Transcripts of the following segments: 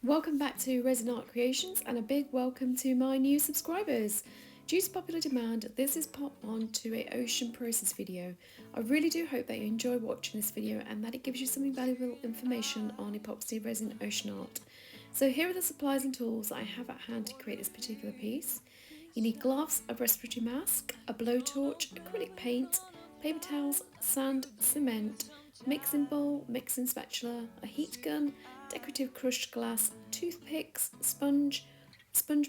Welcome back to Resin Art Creations and a big welcome to my new subscribers. Due to popular demand, this is part 1 to a ocean process video. I really do hope that you enjoy watching this video and that it gives you some valuable information on epoxy resin ocean art. So here are the supplies and tools that I have at hand to create this particular piece. You need gloves, a respiratory mask, a blowtorch, acrylic paint, paper towels, sand, cement, mixing bowl, mixing spatula, a heat gun, decorative crushed glass, toothpicks, sponge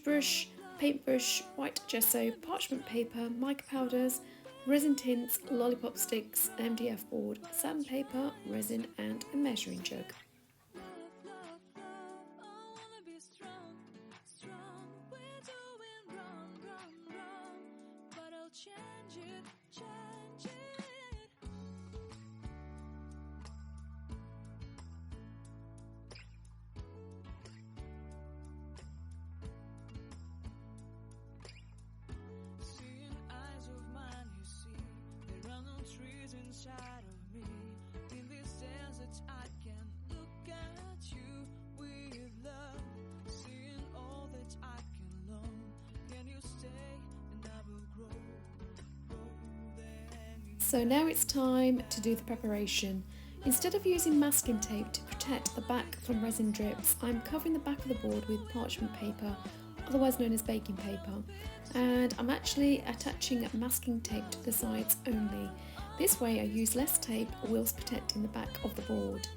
brush, paintbrush, white gesso, parchment paper, mica powders, resin tints, lollipop sticks, an MDF board, sandpaper, resin and a measuring jug. Inside of me, in this desert I can look at you with love, seeing all that I can learn. Can you stay and I will grow there. So now it's time to do the preparation. Instead of using masking tape to protect the back from resin drips, I'm covering the back of the board with parchment paper, otherwise known as baking paper, and I'm actually attaching masking tape to the sides only. This way I use less tape whilst protecting the back of the board.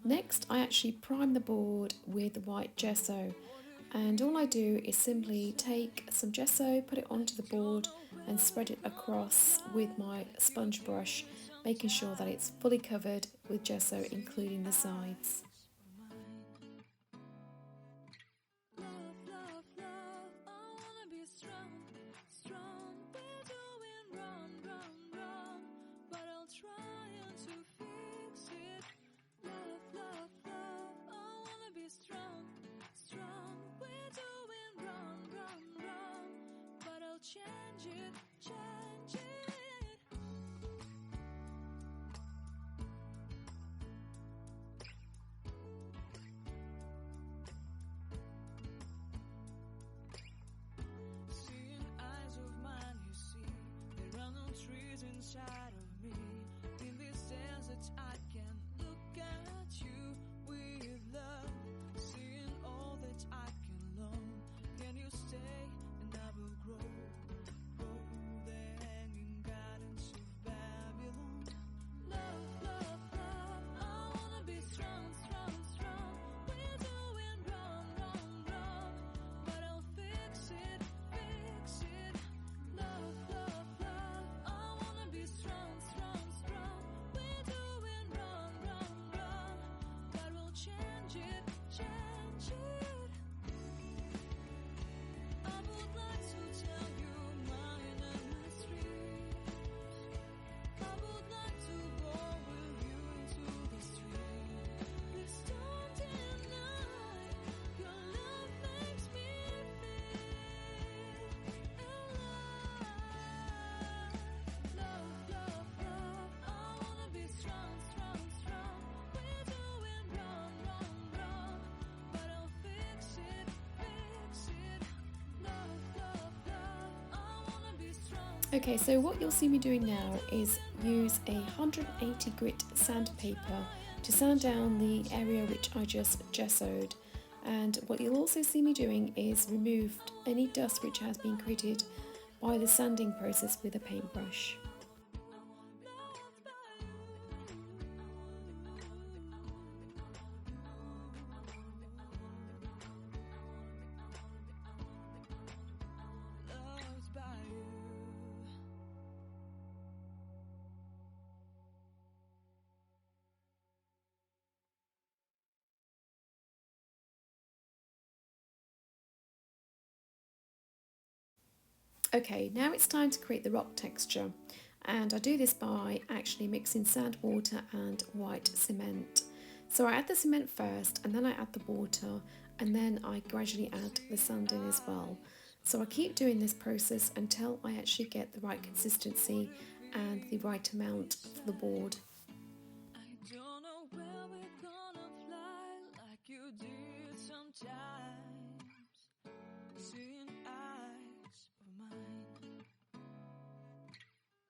Next, I actually prime the board with the white gesso, and all I do is simply take some gesso, put it onto the board and spread it across with my sponge brush, making sure that it's fully covered with gesso, including the sides. Change it. Seeing eyes of mine, you see, there are no trees inside of me. In this desert, I can look at you with love, seeing all that I can learn. Can you stay and I will grow? Okay, so what you'll see me doing now is use a 180 grit sandpaper to sand down the area which I just gessoed. And what you'll also see me doing is remove any dust which has been created by the sanding process with a paintbrush. Okay, now it's time to create the rock texture, and I do this by actually mixing sand, water and white cement. So I add the cement first and then I add the water and then I gradually add the sand in as well. So I keep doing this process until I actually get the right consistency and the right amount for the board. I don't know where we're gonna fly like you did sometimes. Seeing eyes of mine.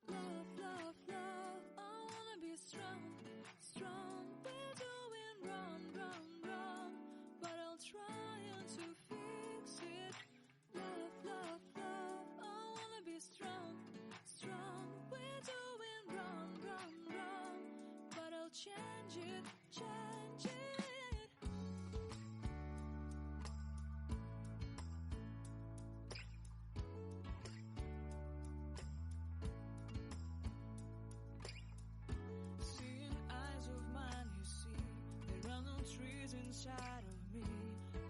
Love, love, love, I wanna be strong, strong. We're doing wrong, wrong, wrong, but I'll try to fix it. Love, love, love, I wanna be strong, strong. We're doing wrong, wrong, wrong, but I'll change it, change it. Seeing eyes of mine, you see, there are no trees inside of me.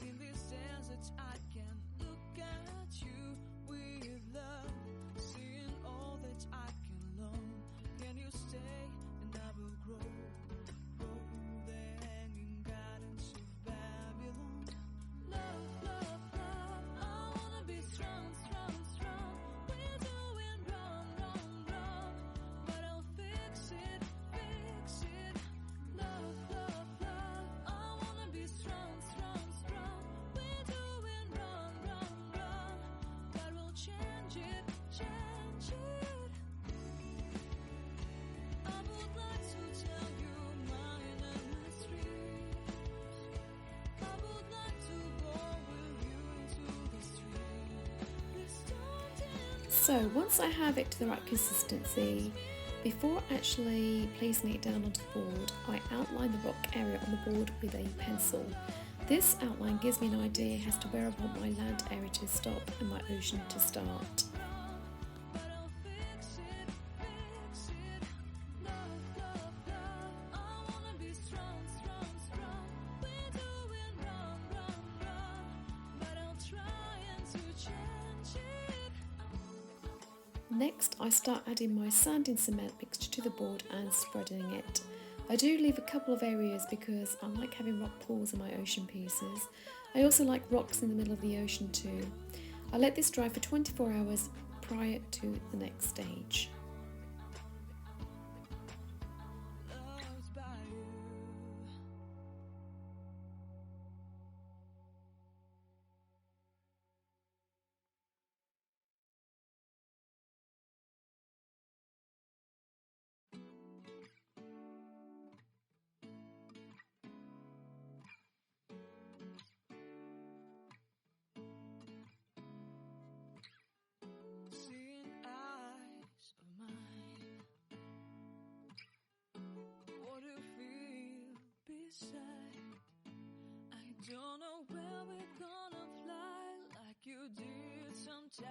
In this desert, I can look at you with love. Seeing all that I can learn. Can you stay and I will grow? Grow the hanging gardens of Babylon. Love, love, love, I wanna be strong, strong, strong. We're doing wrong, wrong, wrong, but I'll fix it, fix it. Love, love, love, I wanna be strong, strong, strong. We're doing wrong, wrong, wrong, but we'll change it, change it. I would like to tell you mine and my streets. I would like to go with you to the street. Please don't end. So once I have it to the right consistency, before actually placing it down onto the board, I outline the rock area on the board with a pencil. This outline gives me an idea as to where I want my land area to stop and my ocean to start. But I'll fix it, fix it. Love, love, love, I wanna be strong, strong, strong. We're doing wrong, wrong, wrong, but I'll try to change it. Next, I start adding my sand and cement mixture to the board and spreading it. I do leave a couple of areas because I like having rock pools in my ocean pieces. I also like rocks in the middle of the ocean too. I let this dry for 24 hours prior to the next stage. Loved by you. Seeing eyes of mine. What do you feel beside? I don't know where we're gonna fly like you did sometimes.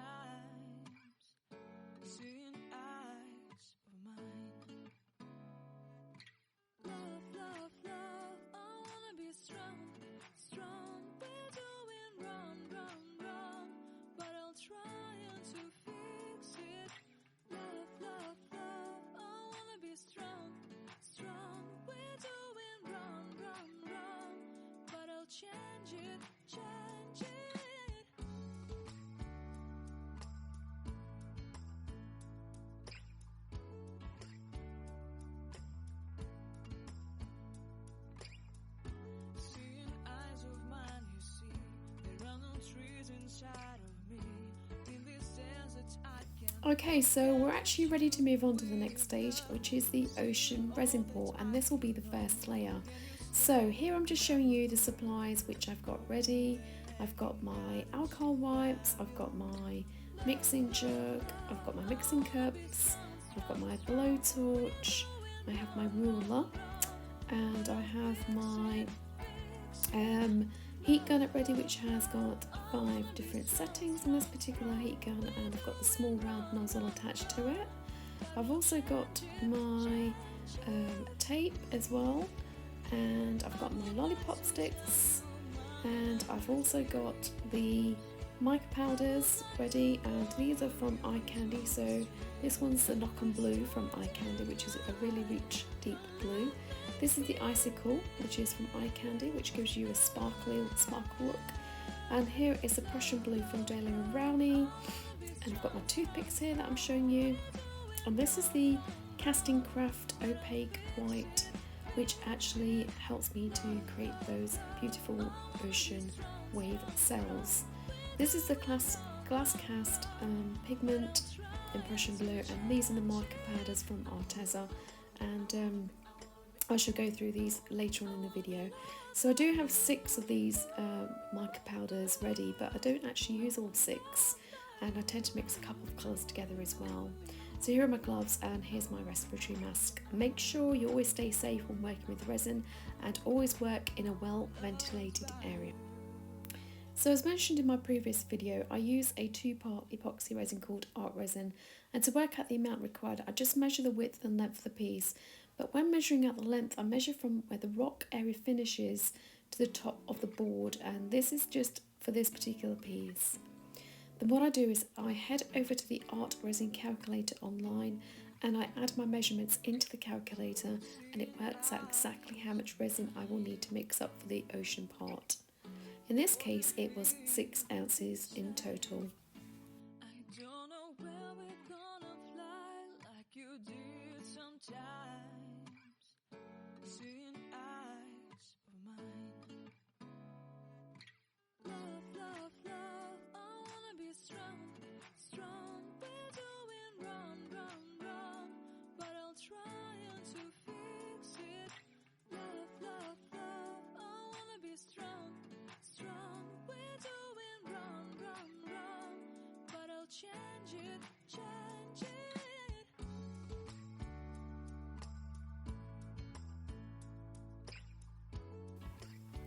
Seeing eyes of mine. Love, love, love, I wanna be strong, strong. We're doing wrong, wrong, wrong, but I'll try to fix it. Love, love, love, I wanna be strong, strong. We're doing wrong, wrong, wrong, but I'll change it, change it. Seeing eyes of mine, you see, there are no trees inside of me. In this desert, I can Okay, so we're actually ready to move on to the next stage, which is the ocean resin pour, and this will be the first layer. So here I'm just showing you the supplies which I've got ready. I've got my alcohol wipes, I've got my mixing jug, I've got my mixing cups, I've got my blowtorch, I have my ruler, and I have my heat gun at ready, which has got 5 different settings in this particular heat gun, and I've got the small round nozzle attached to it. I've also got my tape as well, and I've got my lollipop sticks, and I've also got the mica powders ready, and these are from Eye Candy. So this one's the Knock on Blue from Eye Candy, which is a really rich deep blue. This is the Icicle, which is from Eye Candy, which gives you a sparkle look. And here is the Prussian Blue from Daily and Brownie. And I've got my toothpicks here that I'm showing you. And this is the Casting Craft Opaque White, which actually helps me to create those beautiful ocean wave cells. This is the glass cast pigment in Prussian Blue, and these are the mica powders from Arteza. And I shall go through these later on in the video. So I do have 6 of these mica powders ready, but I don't actually use all 6, and I tend to mix a couple of colours together as well. So here are my gloves, and here's my respiratory mask. Make sure you always stay safe when working with resin, and always work in a well ventilated area. So as mentioned in my previous video, I use a 2-part epoxy resin called Art Resin, and to work out the amount required, I just measure the width and length of the piece. But when measuring out the length, I measure from where the rock area finishes to the top of the board, and this is just for this particular piece. Then what I do is I head over to the Art Resin calculator online, and I add my measurements into the calculator, and it works out exactly how much resin I will need to mix up for the ocean part. In this case, it was 6 ounces in total. I don't know where we're gonna fly like you did sometimes, seeing eyes of mine. Love, love, love, I wanna be strong, strong. We're doing wrong, wrong, wrong, but I'll try to fix it. Love, love, love, I wanna be strong, strong. We're doing wrong, wrong, wrong, but I'll change it, change it.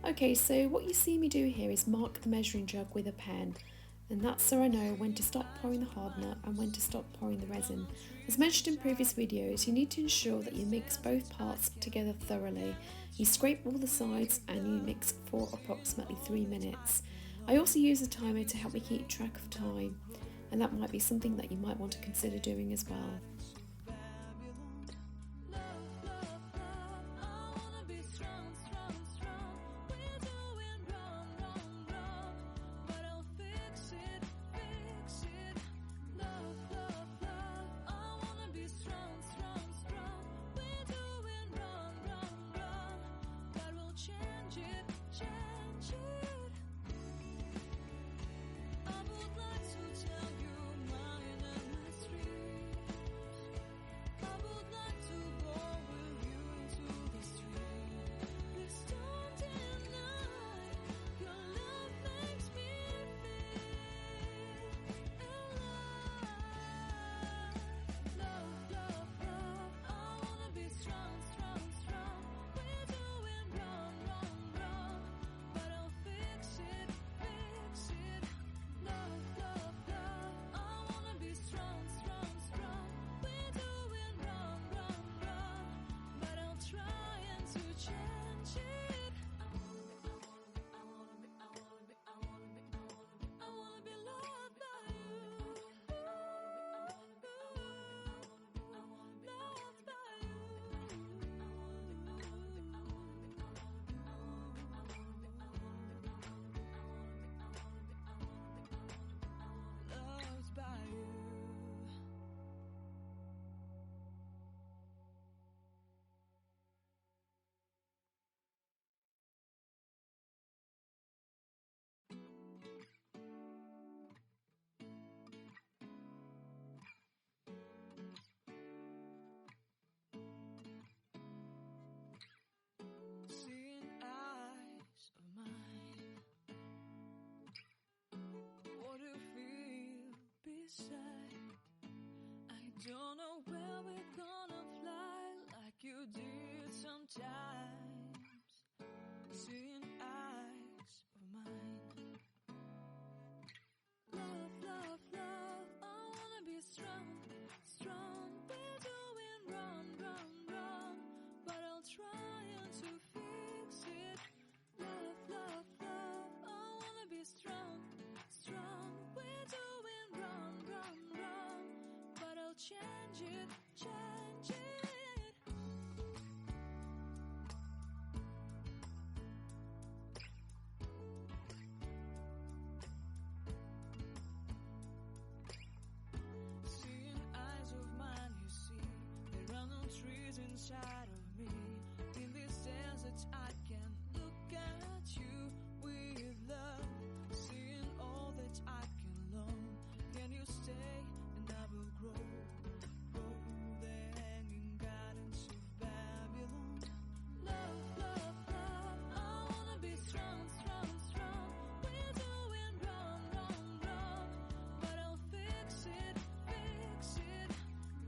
Okay, so what you see me do here is mark the measuring jug with a pen, and that's so I know when to stop pouring the hardener and when to stop pouring the resin. As mentioned in previous videos, you need to ensure that you mix both parts together thoroughly. You scrape all the sides and you mix for approximately 3 minutes. I also use a timer to help me keep track of time, and that might be something that you might want to consider doing as well. inside of me. In this desert I can look at you with love, seeing all that I can learn. Can you stay and I will grow? Grow the hanging gardens of Babylon. Love, love, love, I wanna be strong, strong, strong. We're doing wrong, wrong, wrong, but I'll fix it, fix it.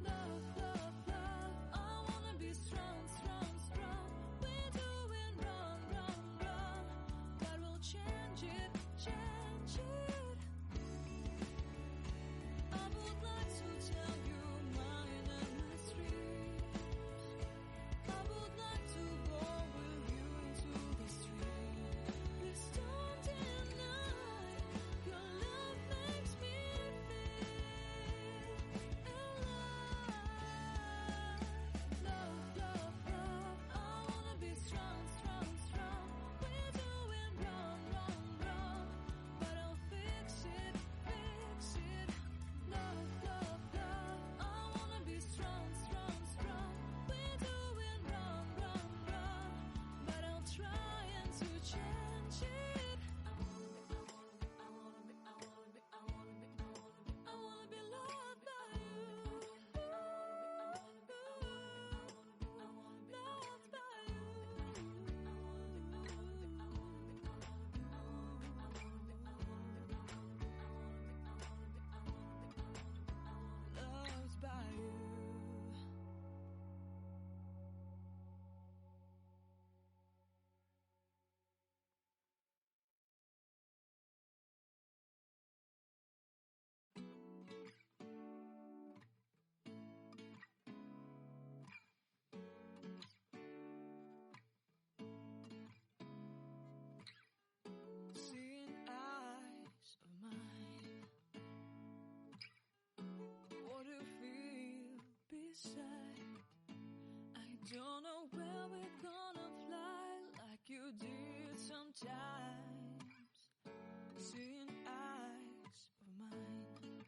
Love, love, love, I wanna be strong, strong, strong. We're doing wrong, wrong, wrong, but we'll change it, change it. I would like to tell you mine and my street. I would like to go with you into the street. Please don't deny, your love makes me feel alive. Love, love, love, I wanna be strong, strong, strong. We're doing wrong, wrong, wrong, but I'll fix it, fix it. Love, love, love, I wanna be strong, strong, strong. We're doing wrong, wrong, wrong, but I'll try and to change it. I wanna be loved by you. Loved by you. Loved by you. Seeing eyes of mine, what do you feel beside? I don't know where we're gonna fly like you did sometimes. Seeing eyes of mine.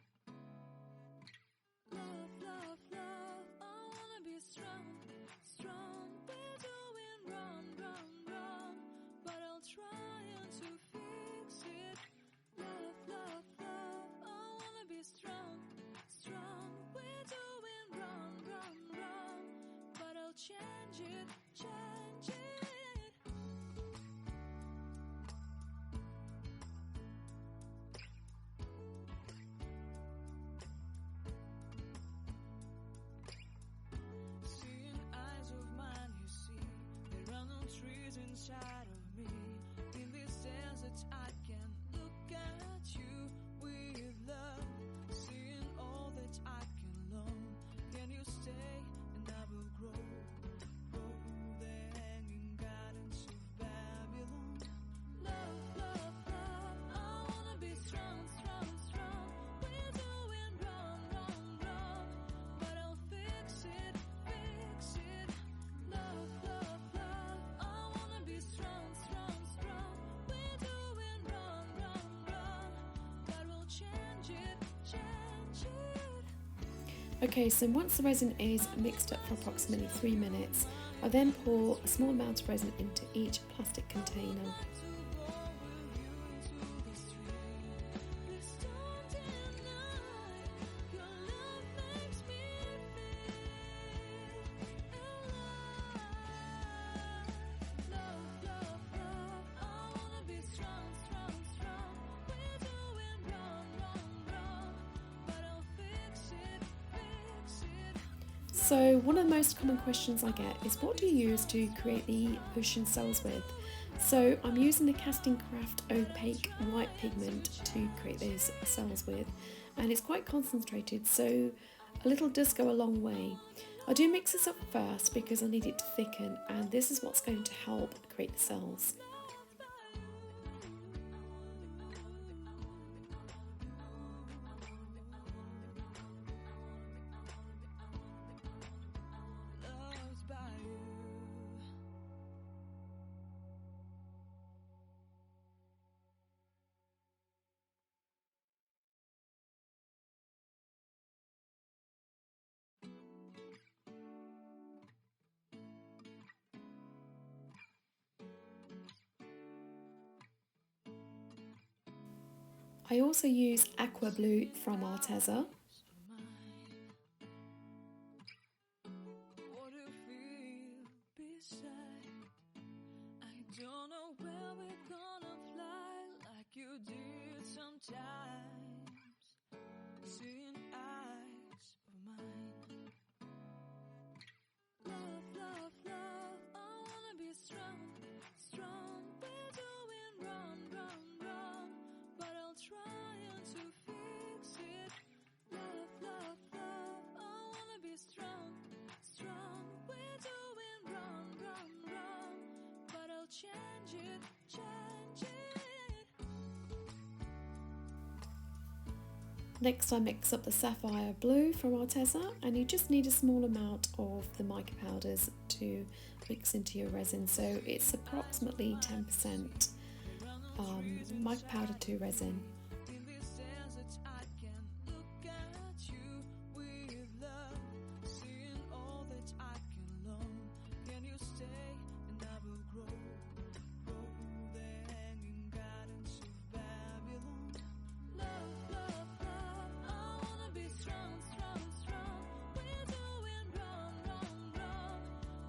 Love, love, love, I wanna be strong, strong. We're doing wrong, wrong, wrong, but I'll try and to fix it. Love, love, love, I wanna be strong, strong. We're doing wrong, wrong, wrong, but I'll change it, change it. Seeing eyes of mine, you see, there are no trees inside of me. In this desert I can look at you with love, seeing all that I can learn. Can you stay and I will grow? Grow the hanging gardens of Babylon. Love, love, love, I wanna be strong, strong, strong. We're doing wrong, wrong, wrong, but I'll fix it, fix it. Love, love, love, I wanna be strong, strong, strong. We're doing wrong, wrong, wrong, but we'll change it, change it. Okay, so once the resin is mixed up for approximately 3 minutes, I then pour a small amount of resin into each plastic container. So one of the most common questions I get is, what do you use to create the ocean cells with? So I'm using the Casting Craft opaque white pigment to create those cells with, and it's quite concentrated, so a little does go a long way. I do mix this up first because I need it to thicken, and this is what's going to help create the cells. I also use aqua blue from Arteza. What do you feel beside? I don't know where we're gonna fly like you did sometimes. Seeing eyes of mine. Love, love, love, I wanna be strong, strong. We're doing wrong, wrong, wrong, but I'll try to fix it. Love, love, love, I wanna be strong, strong. We're doing wrong, wrong, wrong, but I'll change it, change it. Next I mix up the sapphire blue from Arteza, and you just need a small amount of the mica powders to mix into your resin, so it's approximately 10% mica powder to resin. In this desert I can look at you with love, seeing all that I can learn. Can you stay and I will grow, grow the hanging gardens of Babylon. Love, love, love, I wanna be strong, strong, strong. We're doing wrong, wrong, wrong,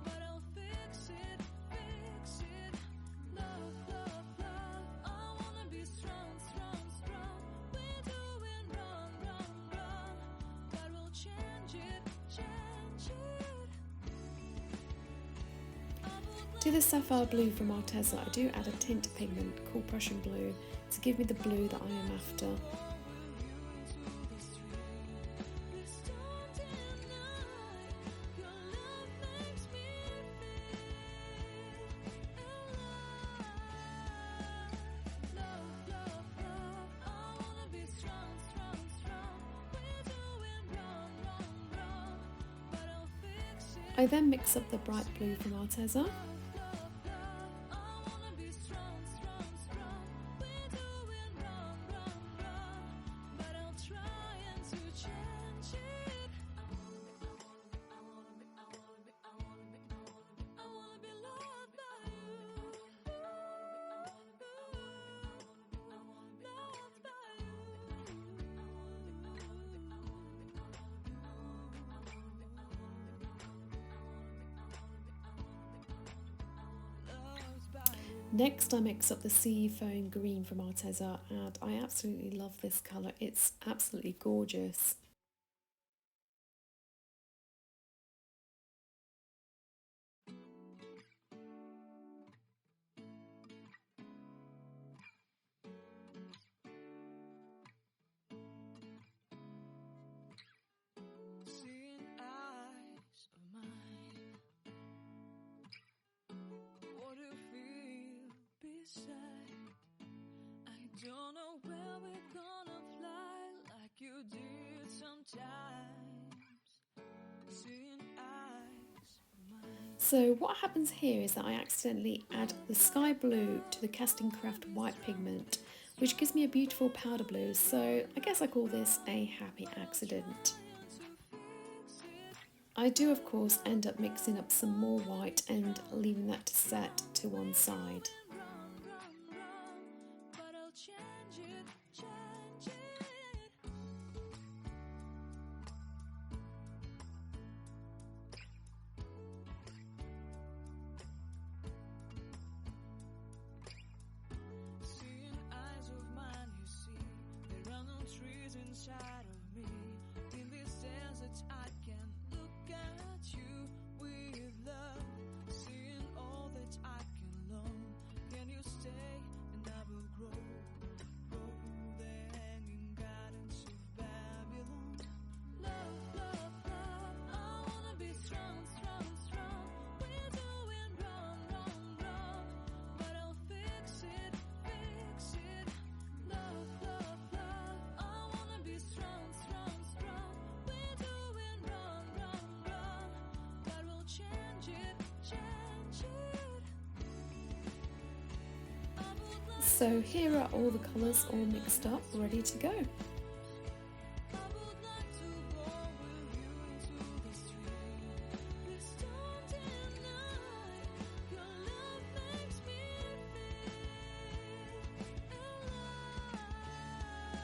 but I'll fix it, fix it. Love, love, love, I wanna be strong, strong, strong. We're doing wrong, wrong, wrong, but we'll change it, change it. To the sapphire blue from Arteza, I do add a tint pigment called Prussian blue to give me the blue that I am after. I then mix up the bright blue from Arteza. Next I mix up the sea foam green from Arteza, and I absolutely love this colour, it's absolutely gorgeous. Seeing eyes of mine. What do you feel beside? I don't know where we're gonna fly like you did sometimes. Seeing eyes of mine. So what happens here is that I accidentally add the sky blue to the Casting Craft white pigment, which gives me a beautiful powder blue, so I guess I call this a happy accident. I do of course end up mixing up some more white and leaving that to set to one side. But I'll change it, change it. Seeing eyes of mine, you see, there are no trees inside of me. In this desert I can look at you with love, seeing all that I can learn. Can you stay and I will grow, grow the hanging gardens of Babylon. Love, love, love, I wanna be strong, strong, strong. We're doing wrong, wrong, wrong, but I'll fix it, fix it. Love, love, love, I wanna be strong, strong, strong. We're doing wrong, wrong, wrong, but we'll change it, change it. So here are all the colours all mixed up, ready to go. I would like to go with you into the street. Please don't deny your love makes me feel alive.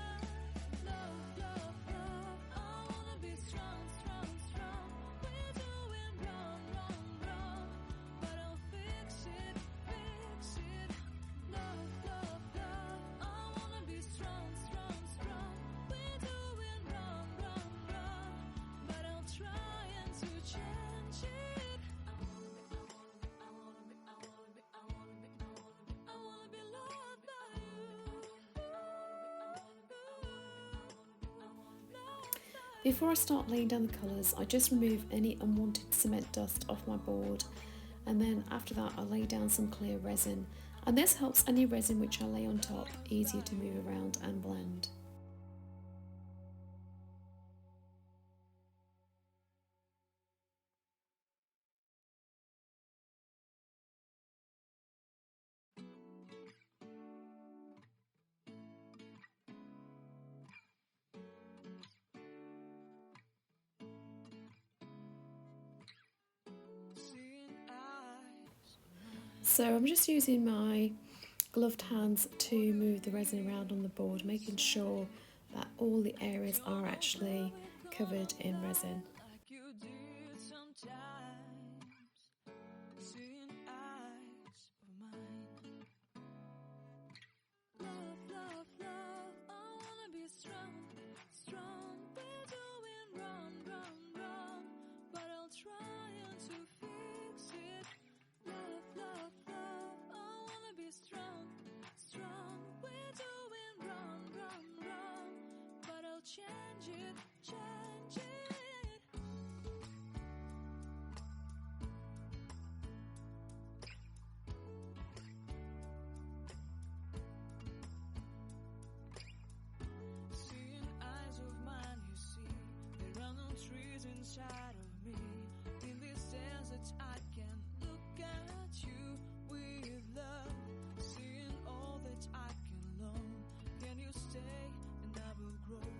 Before I start laying down the colours, I just remove any unwanted cement dust off my board, and then after that I lay down some clear resin, and this helps any resin which I lay on top easier to move around and blend. So I'm just using my gloved hands to move the resin around on the board, making sure that all the areas are actually covered in resin. Like you did sometimes, seeing eyes of mine. Love, love, love, I wanna be strong, strong. We're doing wrong, wrong, wrong, but I'll try to fix it. Love, love, love, I wanna be strong, strong. We're doing wrong, wrong, wrong, but I'll change it, change it. Seeing eyes of mine, you see, there are no trees inside of me. In this desert, I can look at you with love. Seeing all that I can learn. Can you stay and I will grow?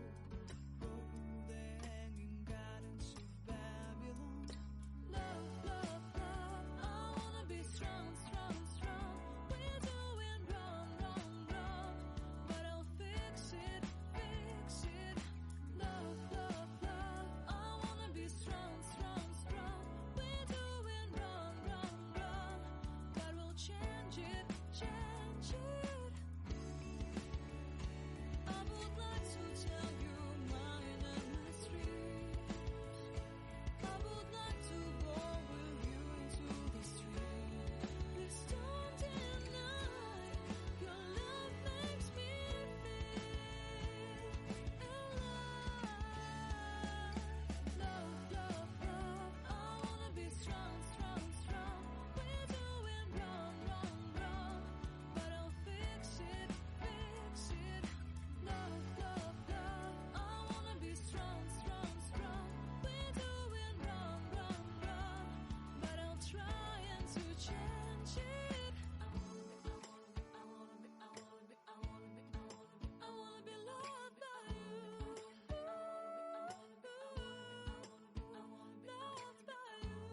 Grow the hanging gardens of Babylon. Love, love, love, I wanna be strong, strong, strong. We're doing wrong, wrong, wrong, but I'll fix it, fix it. Love, love, love, I wanna be strong, strong, strong. We're doing wrong, wrong, wrong, but we'll change it, change it. I would like to tell you mine and my streets. I would like to go with you into the street. Please don't deny your love makes me feel alive. Love, love, love, I wanna be strong, strong, strong. We're doing wrong, wrong, wrong, but I'll fix it, fix it. Love, love, love, I wanna be strong, strong, strong. We're doing wrong, wrong, wrong, but I'll try and to change it. I wanna be loved by you. Loved by you.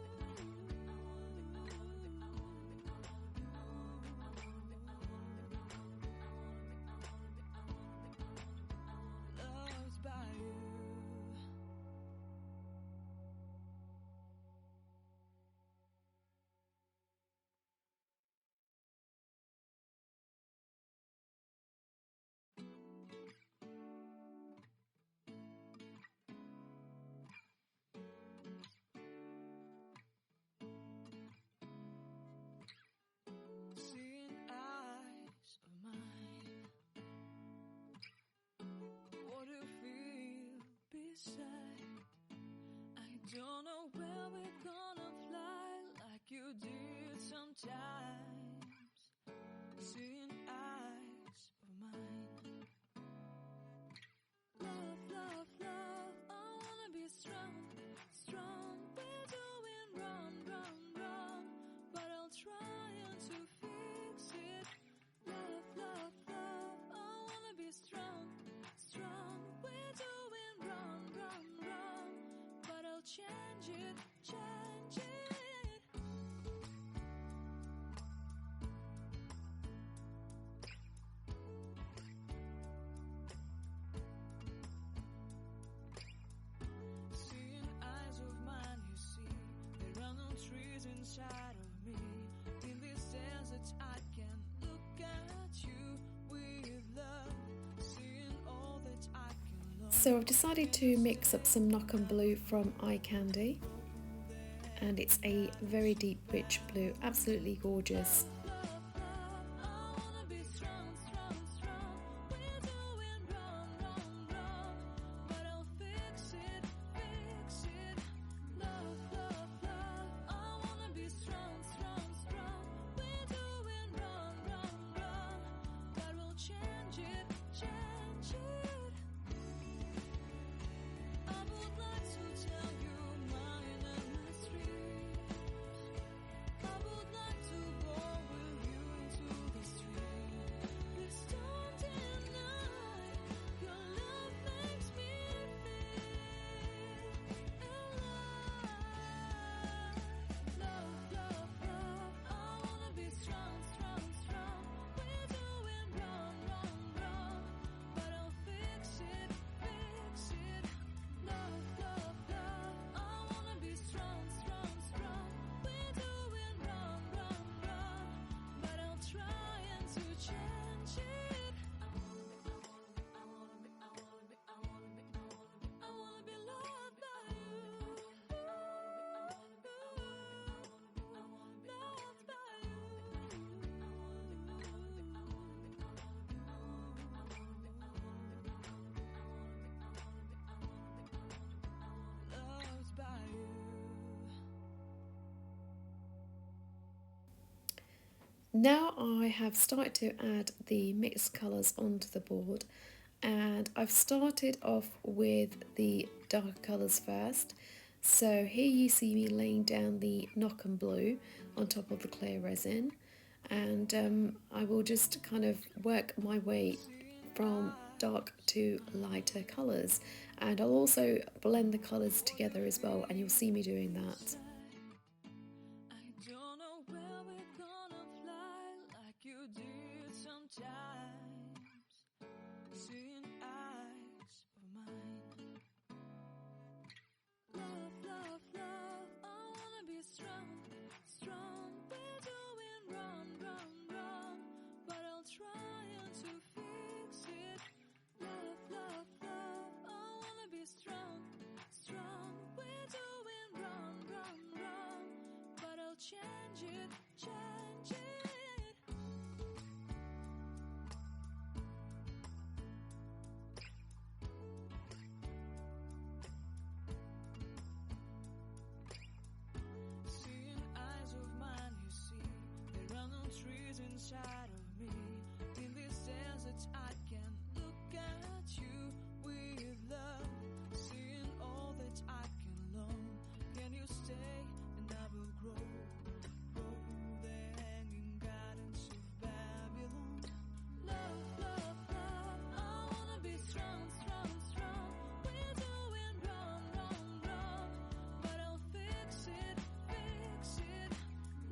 Loved by you. Seeing eyes of mine. What do you feel beside? I don't know where we're gonna fly like you did sometimes. Seeing eyes of mine. Love, love, love, I wanna be strong, strong. We're doing wrong, wrong, wrong, but I'll try to fix it. Love, love, love, I wanna be strong, strong. We're doing wrong, wrong, wrong, but I'll change it, change it. Seeing eyes of mine, you see, there are no trees inside of me. In this desert, I can look at you with love. Seeing all that I can learn. So I've decided to mix up some knock and blue from Eye Candy, and it's a very deep rich blue, absolutely gorgeous. Love, love, I wanna be strong, strong, strong. We're doing wrong, wrong, wrong, but I'll fix it, Now I have started to add the mixed colours onto the board, and I've started off with the darker colours first. So here you see me laying down the Knockin' Blue on top of the clear resin, and I will just kind of work my way from dark to lighter colours, and I'll also blend the colours together as well, and you'll see me doing that. I don't know where we're gonna fly like you did sometimes. Seeing eyes of mine. Love, love, love, I wanna be strong, strong. We're doing wrong, wrong, wrong, but I'll try to fix it. Love, love, love, I wanna be strong, strong. We're doing wrong, wrong, wrong, but I'll change it, change it. Seeing eyes of mine, you see, there are no trees inside of me. In this desert, I can look at you with love. Seeing all that I can learn. Can you stay and I will grow? Grow the hanging gardens of Babylon. Love, love, love, I wanna be strong, strong, strong. We're doing wrong, wrong, wrong, but I'll fix it, fix it.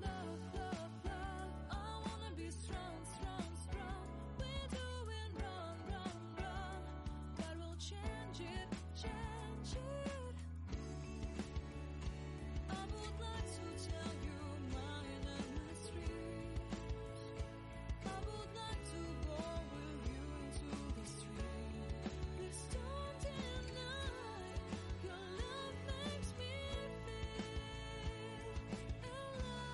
Love, love, love, I wanna be strong, strong, strong. We're doing wrong, wrong, wrong, but we'll change it, change it. I would like to tell you mine and my streets. I would like to go with you into the street. Please don't deny your love makes me feel alive.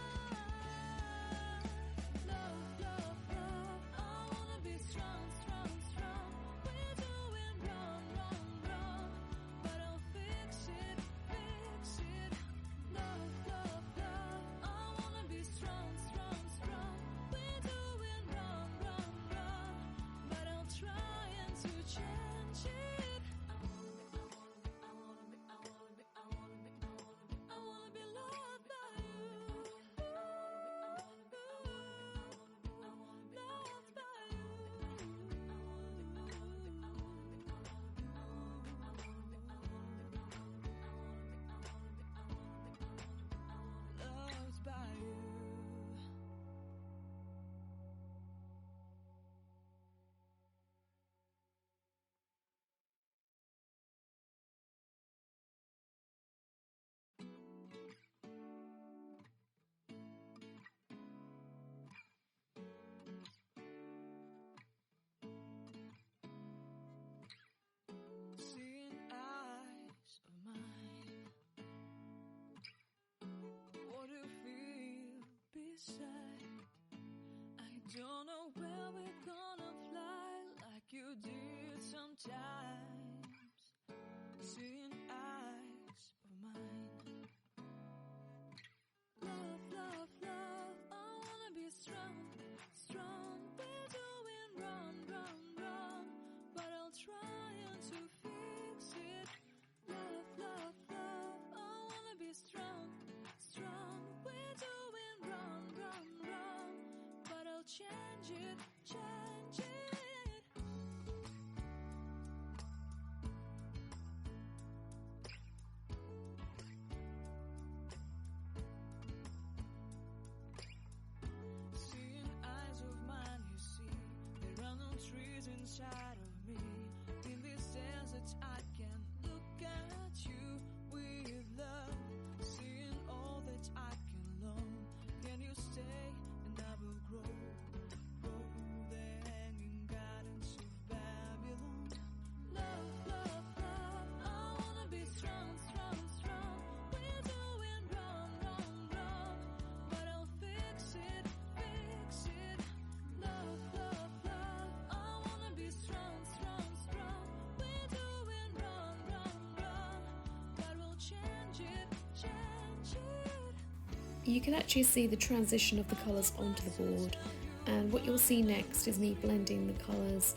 Love, love, love, I wanna be strong, strong, strong. We're doing wrong, wrong, wrong, but I'll fix it, fix it. Love, love, love, I wanna be strong, strong, strong. We're doing wrong, wrong, wrong, but I'll try to change it. I wanna be loved by you. Loved by you. Loved by you. Seeing eyes of mine. What do you feel beside? I don't know where we're gonna fly like you did sometimes. Seeing eyes of mine. Love, love, love, I wanna be strong, strong. We're doing wrong, wrong, wrong, but I'll try to fix it. Love, love, love, I wanna be strong, strong. We're doing wrong, wrong, wrong, but I'll change it. you can actually see the transition of the colours onto the board, and what you'll see next is me blending the colours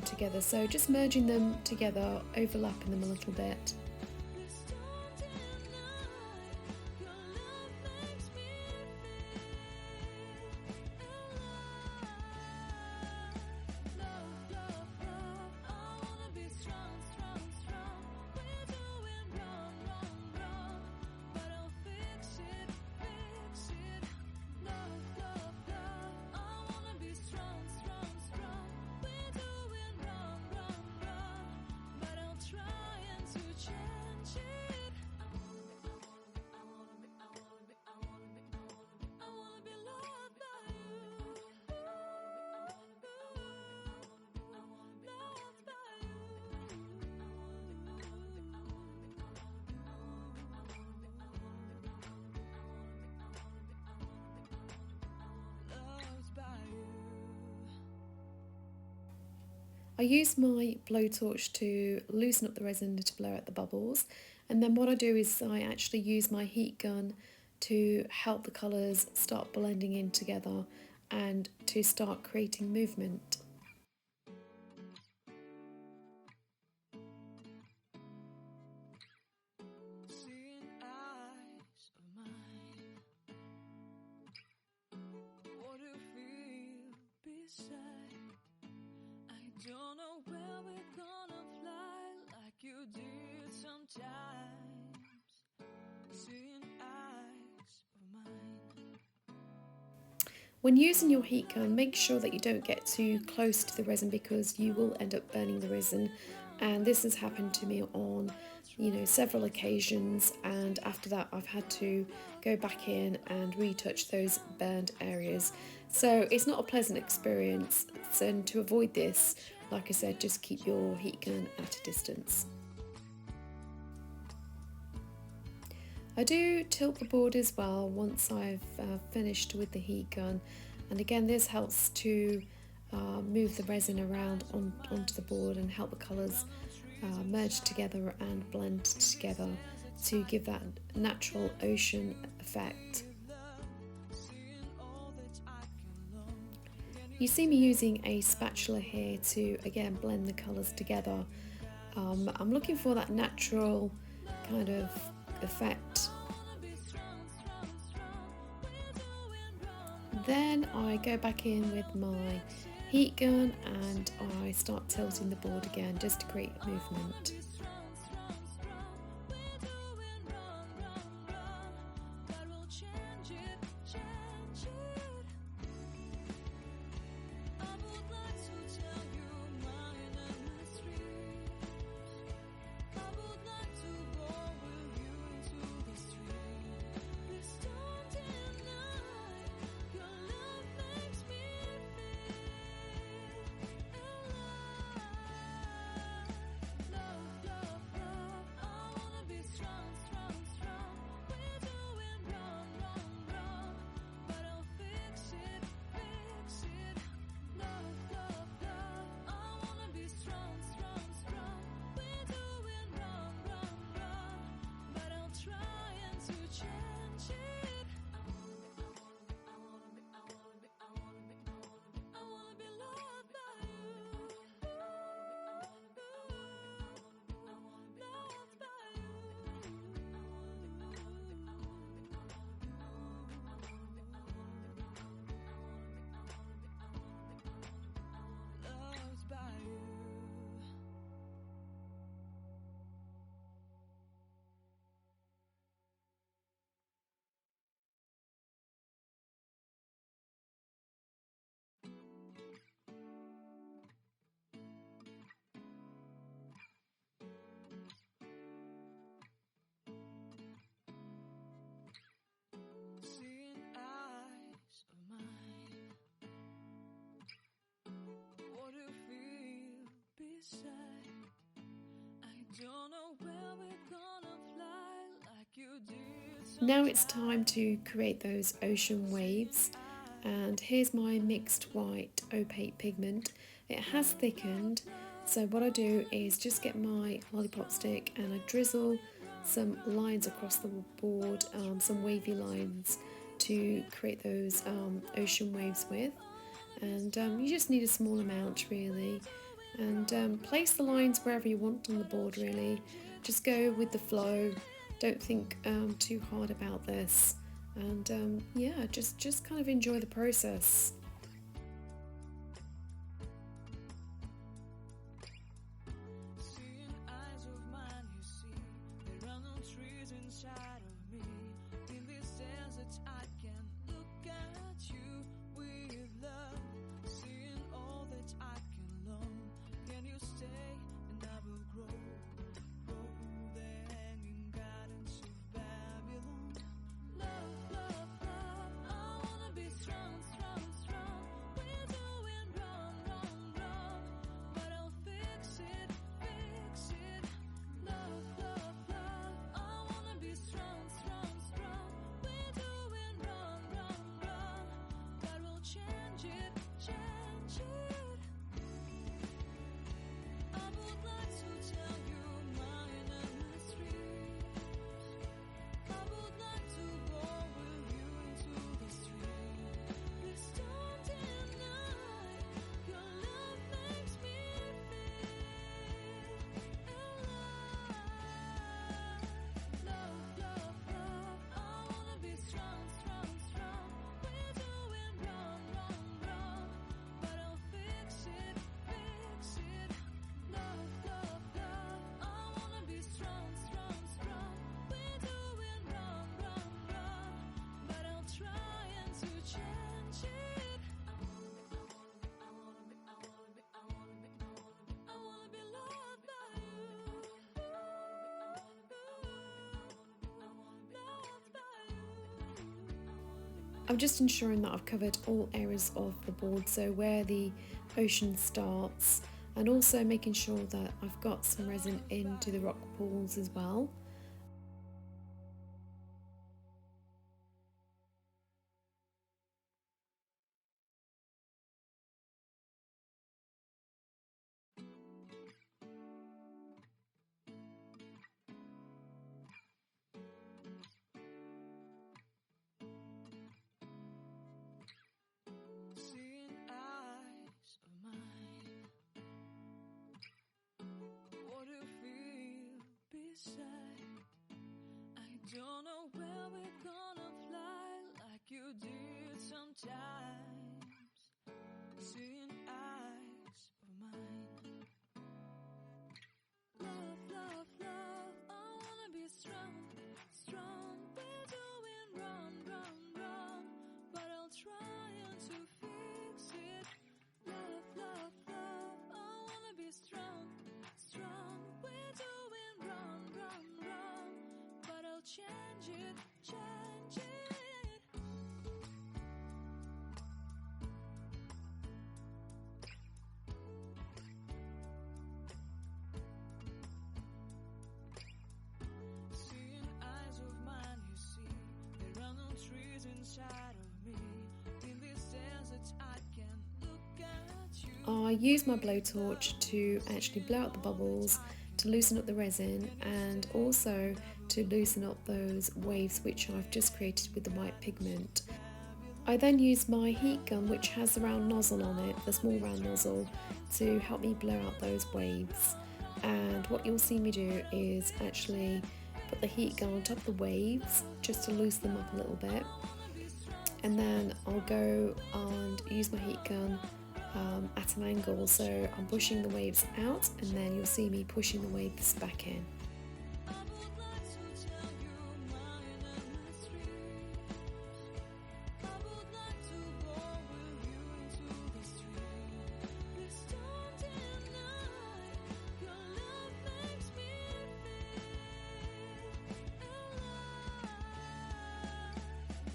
together, so just merging them together, overlapping them a little bit. I use my blowtorch to loosen up the resin to blow out the bubbles, and then what I do is I actually use my heat gun to help the colours start blending in together and to start creating movement. Seeing eyes of mine, what do you feel beside? I don't know where we're gonna fly like you did sometimes. Seeing eyes of mine. When using your heat gun, make sure that you don't get too close to the resin because you will end up burning the resin, and this has happened to me on several occasions, and after that I've had to go back in and retouch those burned areas, so it's not a pleasant experience. And to avoid this, like I said, just keep your heat gun at a distance. I do tilt the board as well once I've finished with the heat gun, and again this helps to move the resin around onto the board and help the colours merge together and blend together to give that natural ocean effect. You see me using a spatula here to again blend the colours together. I'm looking for that natural kind of effect. Then I go back in with my heat gun and I start tilting the board again just to create movement. Now it's time to create those ocean waves, and here's my mixed white opaque pigment. It has thickened, so what I do is just get my lollipop stick and I drizzle some lines across the board, some wavy lines to create those ocean waves with. And you just need a small amount really, and place the lines wherever you want on the board really. Just go with the flow, don't think too hard about this, and yeah, just kind of enjoy the process. Seeing eyes of mine, you see, there are no trees inside of me. In this desert, I can look at you with love. Seeing all that I can learn. Can you stay and I will grow? Grow the hanging gardens of Babylon. Love, love, love, I wanna be strong, strong, strong. We're doing wrong, wrong, wrong, but I'll fix it, fix it. Love, love, love, I wanna be strong, strong, strong. We're doing wrong, wrong, wrong, but we'll change it, change it. I would like to tell you my mysteries. I would like to go with you into the street. Please don't deny your love makes me feel alive. Love, love, love, I wanna be strong, strong, strong. We're doing wrong, wrong, wrong, but I'll fix it, fix it. Love, love, love, I wanna be strong, strong, strong. We're doing wrong, wrong, wrong, but I'll try and to change it. I wanna be loved by you. Loved by you. I'm just ensuring that I've covered all areas of the board, so where the ocean starts, and also making sure that I've got some resin into the rock pools as well. Seeing eyes of mine, what do you feel beside? I don't know where we're gonna fly like you did sometimes. Seeing eyes of mine. Love, love, love, I wanna be strong, strong. We're doing wrong, wrong, wrong, but I'll try and to fix it. Love, love, love, I wanna be strong, strong. We're doing wrong, wrong, wrong, but I'll change it, change it. Seeing eyes of mine, you see, there are no trees inside of me. In this desert, I can look at you. I use my blowtorch to actually blow out the bubbles, to loosen up the resin, and also to loosen up those waves which I've just created with the white pigment. I then use my heat gun, which has the round nozzle on it, the small round nozzle, to help me blow out those waves. And what you'll see me do is actually put the heat gun on top of the waves just to loosen them up a little bit, and then I'll go and use my heat gun at an angle, so I'm pushing the waves out, and then you'll see me pushing the waves back in. I would like to tell you my mysteries. I would like to go with you into the street. Please don't deny your love makes me feel alive.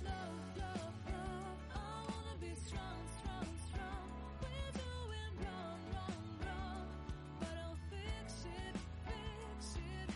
Love, love, love, I wanna be strong, strong, strong. We're doing wrong, wrong, wrong, but I'll fix it, fix it.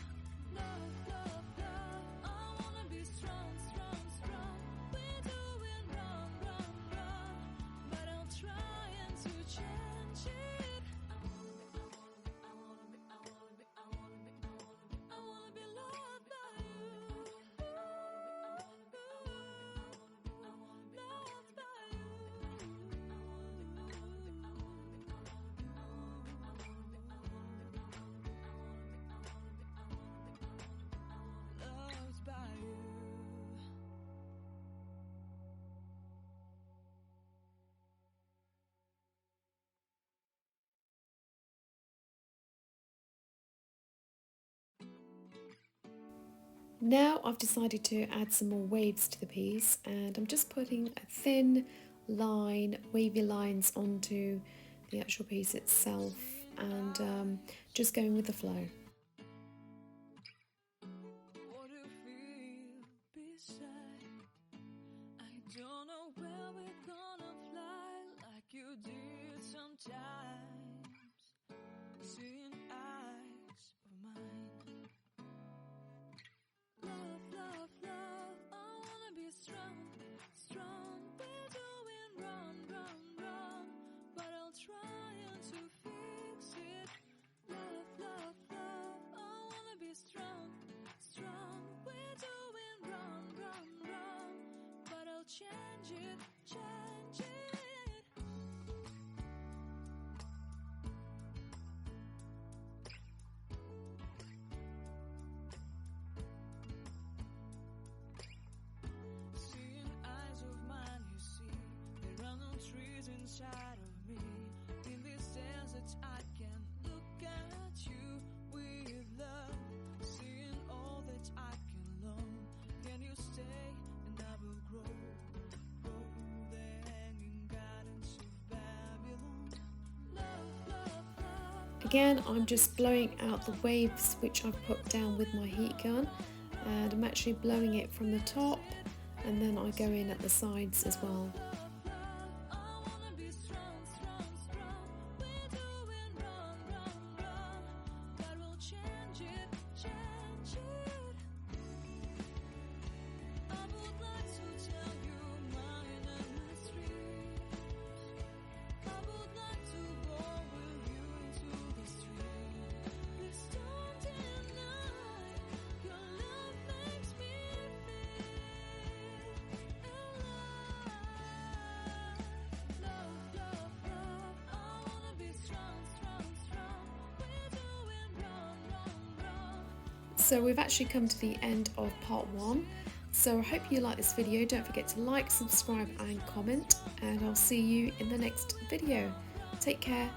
Now I've decided to add some more waves to the piece, and I'm just putting a thin line, wavy lines onto the actual piece itself, and just going with the flow. What do you feel beside? I don't know where we're gonna fly like you did sometimes. Seeing eyes of mine. Love, love, love, I wanna be strong, strong. We're doing wrong, wrong, wrong, but I'll try to fix it. Love, love, love, I wanna be strong, strong. We're doing wrong, wrong, wrong, but I'll change it, change it. Seeing eyes of mine, you see, there are no trees inside of me. In this desert, I can look at you with love. Seeing all that I can learn. Can you stay and I will grow? Grow the hanging gardens of Babylon. Love, love, love. Again, I'm just blowing out the waves which I've put down with my heat gun, and I'm actually blowing it from the top, and then I go in at the sides as well. So we've actually come to the end of part 1. So I hope you like this video. Don't forget to like, subscribe and comment, and I'll see you in the next video. Take care.